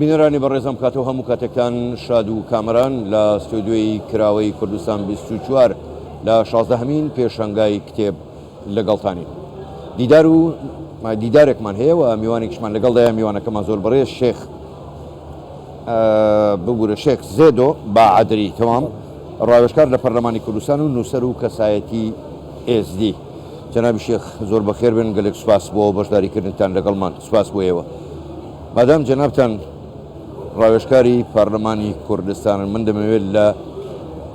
بینەرانی بەڕێزم کاتەوە هەموو کاتێکتان شاد و کامەران لە ستودیۆی کراوەی کوردستان 24 لە 16مین پێشەنگای کتێب لەگەڵتانی دیدار و دیدارێکمان هەیە و میوانێکشمان لەگەڵدایە میوانەکەمان زۆر بەڕێز شێخ بگورە شێخ زێدۆ باعەدری تەمام ڕاوێژکار لە پەرلەمانی کوردستان و نووسەر و کەسایەتی ئێزدی جەنابی شێخ زۆر بەخێر بن گەلێک سوپاس بۆ بەشداریکردنتان لەگەڵمان سوپاس بۆیەوە مادام جەنابتان ڕاوێژکاری پەرلەمانی کوردستانن من دەمەوێت لە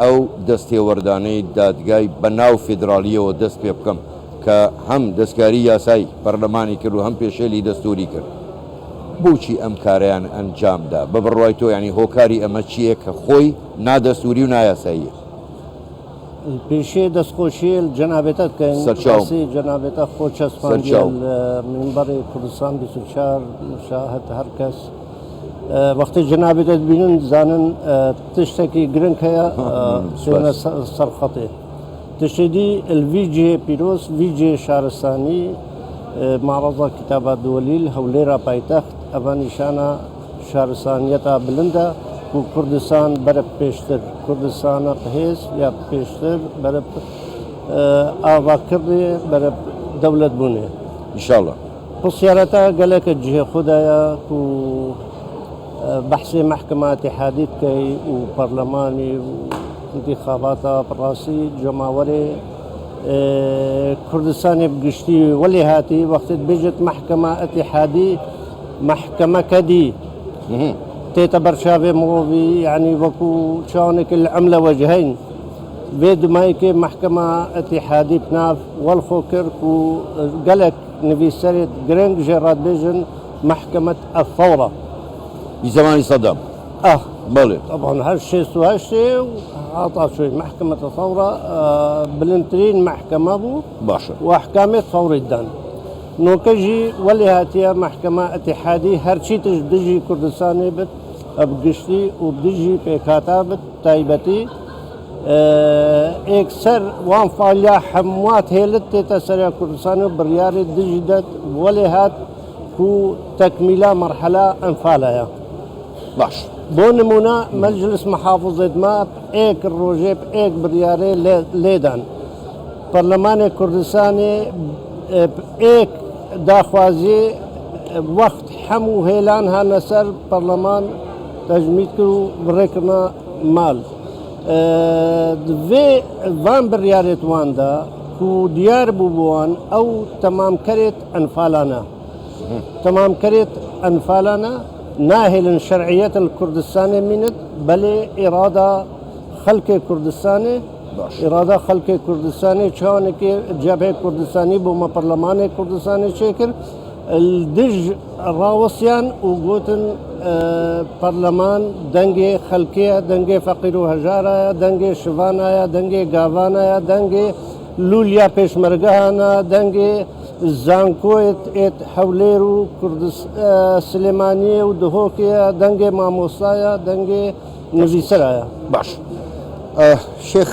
ئەو دەستێوەردانەی دادگای بە ناو فیدراالیەوە دەست پێ بکەم کە هەم دەستکاری یاسای پەرلەمانی کرد و هەم پێشێلی دەستوری کرد بۆچی ئەم کارەیان ئەنجامدا بە بڕوای تۆ ینی هۆکاری ئەمە چییە کە خۆی نادەستوری و نایاساییە پیشێ دەستخۆشی جەنابێتە بکەین سەرچاوی جەنابێتە خۆ چەسپاندی منبەری کوردستان 24 شاهد هەر کەس وەختی جەنابێتت بینن زانن تشتێکی گرنگ هەیە سێنە سەرخەتێ تشتێدی الڤیجێ پیرۆز ویجێ شارستانی معرەضە کتابە دووەلیل هەولێرە پایتەخت ئەمە نیشانە شارستانیەتە بلندە و کوردستان بەرە پێشتر کوردستانە پهێز یا پێشتر بەرە ئاواکردێ بەرە دەولەت بوونێ ئینشاڵڵا پرسیارەتە گەلێکە جهێ خوددایە و بەحسێ محکمە اتحادی بکەی و پەرلەمانی و انتخاباتە بڕاستی جەماوەرێ کوردستانی بگشتی وەلی هاتی وەختت بێژێت محکمە اتحادی محکمەکە دی تێتە بەرچاوێ مرۆڤی یعنی وەکو چاوانێکی لە ئەم لە وەجهین بێ دومایکێ محکمە اتحادی بناف وەڵخۆ کرد و گەلێک نویسەرێت گرنگ ژێڕات بێژن محکمەت ئەفەوڕە زمانی سەدام بەڵێ طبعا هەر 68 هاتا شوي محكمة الثورة بلنترين محكمة بو باشا وأحكامات فوري الدان نوكجي ولي هاتيا محكمة اتحادي هرشي تجدجي كردستاني بت بقشتي وبدجي بكاتا بت تايبتي اكسر وان فاليا حموات هيلت تسريا كردستاني برياري دجدت ولي هات كو تكميلا مرحلة انفالها باش بۆ نمونە مەجلس محافظێت ما ئێک ڕۆژێ ئێک بریارێ لێدان پەرلەمانی کوردستانی ئێک داخوازی وەخت هەموو هێلان هانە سەر پەرلەمان تەجمید کرد و بڕێکردنە مال دوێ وان بریارێت واندا و دیار بوو بووان ئەو تەمامکەرێت ئەنفالانە تەمامکەرێت ئەنفالانە ناهل شرعية الكردستان منت بل إرادة خلق كردستاني إرادة خلق كردستاني شانك جبهة كردستاني بوما برلمان كردستاني شكر الدج راوسيان وقوتن برلمان دنجي خلقية دنجي فقير وهجارة دنجي شفانا دنجي غافانا دنجي لوليا پێشمەرگەهانە دەنگێ زانکۆیت ئێت هەولێر و سلێمانیە و دهۆکەیە دەنگێ مامۆستایە دەنگێ نویسەرایە باش شێخ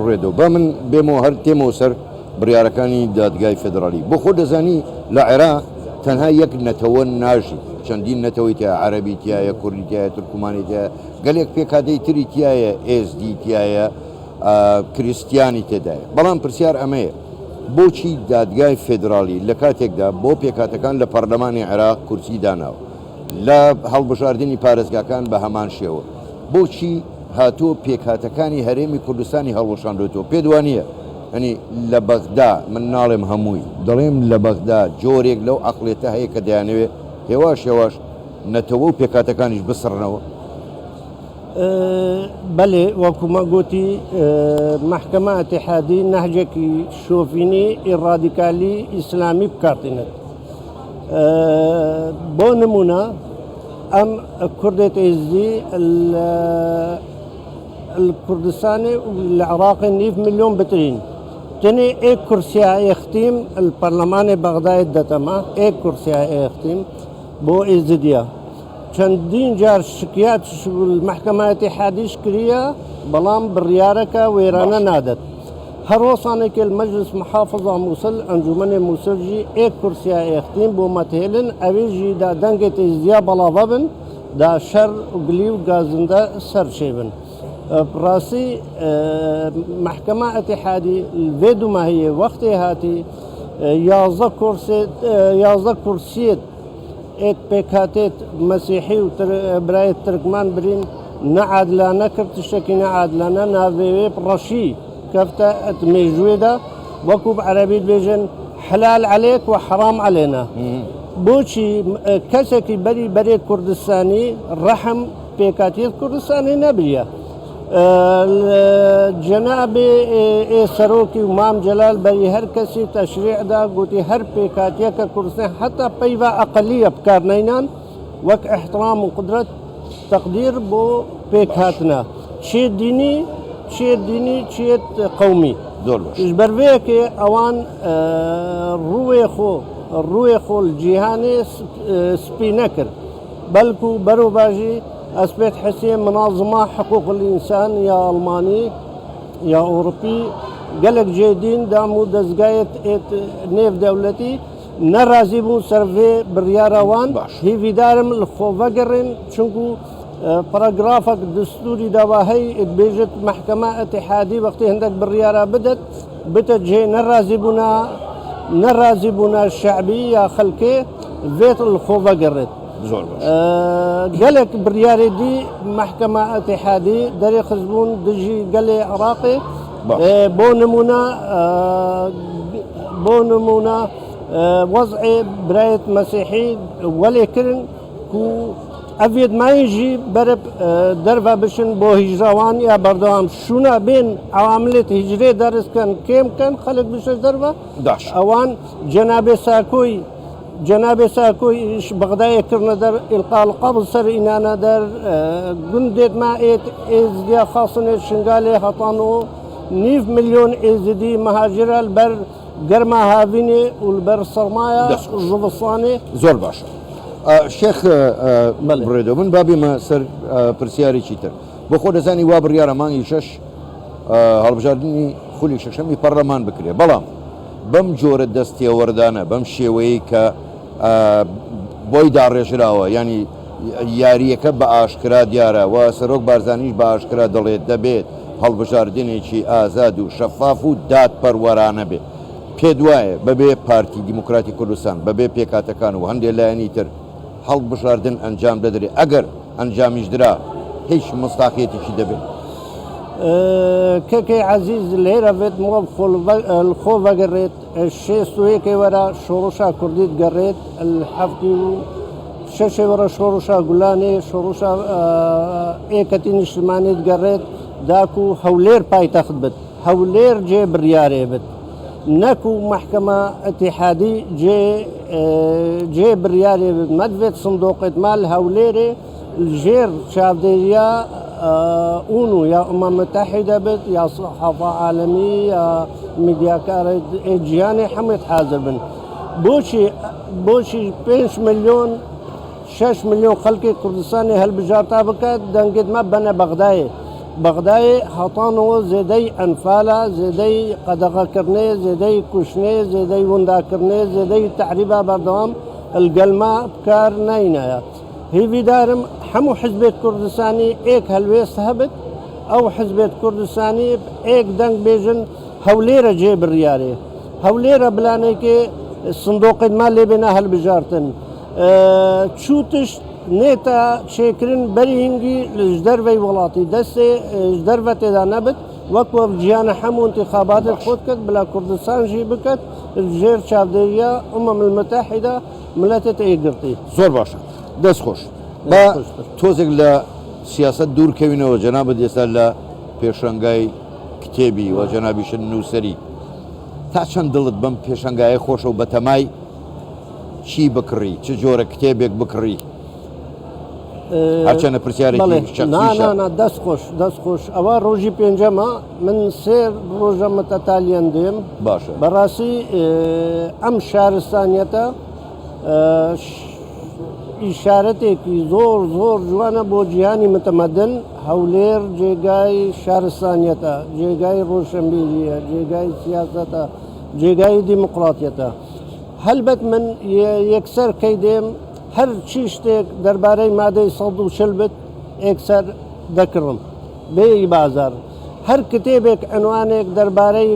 ڕێدۆ با من بێمەوە هەر تێمەوە سەر بڕیارەکانی دادگای فێدرالی بۆ خۆ دەزانی لە عێراق تەنها یەک نەتەوە ناژی چەندین نەتەوەی تایە عەرەبی تایە کوردی تایە تورکمانی تایە گەلێک پێکادەی تری تایە ئێزدی تایە کریسیانی تێدایە بەڵام پرسیار ئەمەیە بۆچی دادگای فێدرالی لە کاتێکدا بۆ پێکاتەکان لە پەرلەمانی عێراق کورسی داناوە لە هەڵبژاردننی پارێزگاکان بە هەمان شێوە بۆچی هاتووە پێکاتەکانی هەرێمی کوردستانی هەڵوەشاندوێتەوە پێدوانیە ئەنی لە بەغدا من ناڵێم هەمووی دەڵێم لە بەغدا جۆرێک لەو عەقڵێتە هەیە کە دەیانەوێت هێواش هێواش نەتەوە و پێکاتەکانیش بسڕنەوە بله وكما قلتي محكمة اتحادي نهجكي شوفيني الراديكالي إسلامي بكارتينت بو نمونا أم كردة إزدي الكردستاني والعراقي نيف مليون بترين تني ايك كرسي يختيم البرلمان بغداد دتما ايك كرسي يختيم بو إزديا چەندین جار شکایەت المحکمە اتحادیش کردە بەڵام بڕیارەکە وێرانە نادەت هەر وەسانێکی المەجلس محافظە مووسڵ ئەنجومەنێ مووسڵجی ئێک کورسیا ئێختیم بۆ مەتهێلن ئەوێژی دا دەنگێت ئێزدیا بەڵاوە بن دا شەر و گلی و گازندە سەر شێبن پڕاستی محکەمە ئەتیحادی vê دوماهiyê wextê hatî 11 kursiyê êt pêkhatê Mesîhî û birayê Tirkman birîn neadilane kir tiştekî neadilane navê wê reşî kefte et mêjûyê de wekû bi erebî dibêjin helal alêk ve heram alêna بۆچی کەسێکی بەرێ کوردستانی ڕەحم پێکاتیت کوردستانی نەبریە جەنابێ سەرۆکی و مام جەلال بەری هەر کەسی تەشریعدا گوتی هەر پێکاتیەکە کوردستان حتا پەیڤە ئەقەلیە بکار نەینان وەک احترام و قدرەت تەقدیر بۆ پێک هاتنە چێت دینی چێت قەومی بەربەیەکێ ئەوان ڕووی خۆ جیهانێ سپی نەکرد بەلکو بەروباژی ئەسپێت حسێن مناظمە حقوق الئینسان یا ئەڵمانی یا ئەوروپی gelek jêdîn dam û dezgahê nêv dewletî nerazî bûn ser vê biryara wan hêvîdarim li xwe vegerin çunku paragrafek distûrî dava hey dibêjit mehkeme etihadî wextê hindek biryara bidet bite cê nerazî bûna şeعبî ya xelkê vê li xwe vegerit gelek biryarê dî mehkeme etihadî derê xizbûn dijî gelê Iraqê بۆ نمونە وەزعێ برایەت مەسیحی وەلێ کردن و ئەڤێت مایژی بەرەب دەرڤە بشن بۆ هیجراوان یا بەردەوام شوونە بێن عواملێت هیجرێ دەرزکەن کێمکەن خەلک بشە دەرڤە ئەوان جەنابێ ساکۆی بەغدایەکردنە دەر ئیلقال قەبڵ سەر ئینانە دەر گوندێت ما ئێت ئێزدیا خاصنێت شنگالێ هەتانەوە نيف مليون ازدي مهاجر البر قرما هافيني والبر صرمايا زبصاني زور باشا شيخ بريدو من بابي ما سر برسياري چيتر بخود زاني وابر يارا ماني شش هالبجاردني خولي ششمي برلمان بكري بلام بم جور دستي وردانه بم شيوي ك بوي دار رجراوه يعني یاریەکە بە ئاشکرا دیارە و سەرۆک بارزانیش بە ئاشکرا دەڵێت دەبێت هەڵبژاردنێکی ئازاد و شەفاف و دادپەروەرانە بێت پێ دوایە بەبێ پارتی دیموکراتی کوردستان بەبێ پێکاتەکان و هەندێک لایەنی تر هەڵبژاردن ئەنجام دەدرێت ئەگەر ئەنجامیش درا هیچ مستاقیەتێکی دەبێت کەکەی عەزیز لێرە بێت خۆ بەگەڕێت شێستوەیەکەی وەرە شۆڕشا کوردیت گەڕێت هەفتی و شەشێ وەرە شۆڕشا گولانێ شۆڕشا ئێکەتی نیشتمانیت گەڕێت داکو هەولێر پایتەخت بێت هەولێر جێ بڕیارێ بێت نەکو محکەمە ئەتیحادی جێ بڕیارێ بێت مەدوێت سندۆقێت مال هەولێرێ ژێر چاودێریە ئونو یا ئومە متحیدە بێت یا سەحافە عالەمی یا میدیاکارە گیانی هەموویت حازر بن بۆچی 5 ملیۆن 6 ملیۆن خەڵکی کوردستانی هەلبژارتا بکات دەنگێت مە بەنە بەغدایێ هەتانەوە زێدەی ئەنفالە زێدەی قەدەغەکردنێ زێدەی کوشتنێ زێدەی ونداکردنێ زێدەی تەعریبا بەردەوام هەلگەلما بکار ناینایە هیویدارم هەموو حزبێت کوردستانی ئێک هەلوێست هەبێت ئەو حزبێت کوردستانی ئێک دەنگ بێژن هەولێرە جێ بڕیارێ هەولێرە بلانێکێ سندۆقێت ما لێبێنە هەلبژارتن چوتش نێتە چێکردن بەری هینگی لە دەرڤەی وڵاتی دەستێ دەرڤە تێدا نەبێت وەکوە گیانە هەموو انتخاباتت خۆت کرد بلا کوردستانژی بکات ژێر چاودێریە ئومەم المتحیدە ملەتت ئێگرتی زۆر باشە دەست خۆش بە تۆزێک لە سیاست دوورکەوینەوە جەنابەت ئێستا لە پێشەنگای کتێبی و جەنابیشن نووسەری تا چەند دڵت بەم پێشەنگایە خۆشە و بەتەمای چی بکڕی چ جۆرە کتێبێک بکڕی هەرچەنە پرسیارێکی دەست خۆش ئەوە ڕۆژی پێنجەمە من سێر ڕۆژە متەتالیان دێم باشە بەڕاستی ئەم شارستانیەتە ئیشارەتێکی زۆر جوانە بۆ جیهانی متەمەدن هەولێر جێگای شارستانیەتە جێگای ڕۆشنبیریە جێگای سیاسەتە جێگای دیموقراتیەتە هەلبەت من یەکسەر کەی دێم هەر چی شتێک دەربارەی مادەی 140 بێت ئێکسەر دەکڕم بێ بازار. هەر کتێبێک عنوانێک دەربارەی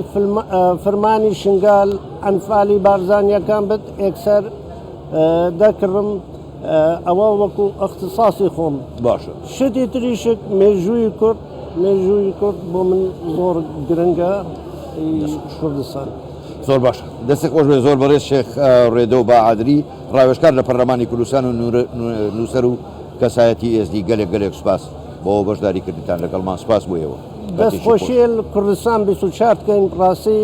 فرمانی شنگال ئەنفالی بارزانیەکان بێت ئێکسەر دەکڕم. ئەوە وەکو اختصاصی خۆم. باشە شتی تریشک مێژووی کورد بۆ من زۆر گرنگە کوردستان. زۆر باشە دەستی خۆش بێ. زۆر بەڕێز شێخ ڕێدۆ باعادری ڕاوێژکار لە پەرلەمانی کوردستان و نووسەر و کەسایەتی ئێزدی گەلێک سوپاس بۆ بەشداری کردتان لەگەڵمان سوپاس بۆیەوە. دەستخۆشیە کوردستان 24 بکەین. ڕاستی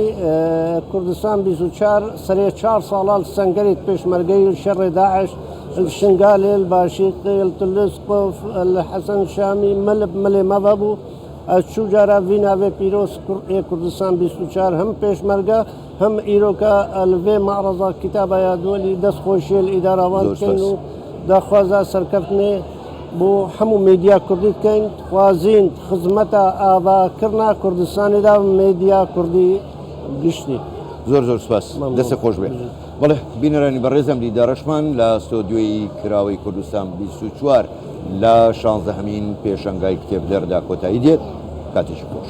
کوردستان 24 سەرێ 4 ساڵال سەنگەریت پێشمەرگەی شەڕێ داعش الشنغالي الباشيقي التلسقف الحسن الشامي ملب ملي مذهبو الشجرة فينا في بيروس كردستان 24 هم بيشمرقة هم إيروكا الفي معرضة كتابة يا دولي دس خوشي الإدارة وان كينو دخوازا سركفتني بو حمو ميديا كردي كين خوازين خدمتا آبا كرنا كردستان دا ميديا كردي گشتي. زۆر سپاس دەستی خۆش بێ. بەڵێ بینەرانی بەڕێزم دیدارەشمان لە ستۆدیۆی کراوەی کوردستان 24 لە 16 پێشەنگای کتێب دەردا کۆتایی دێت کاتێکی خۆش.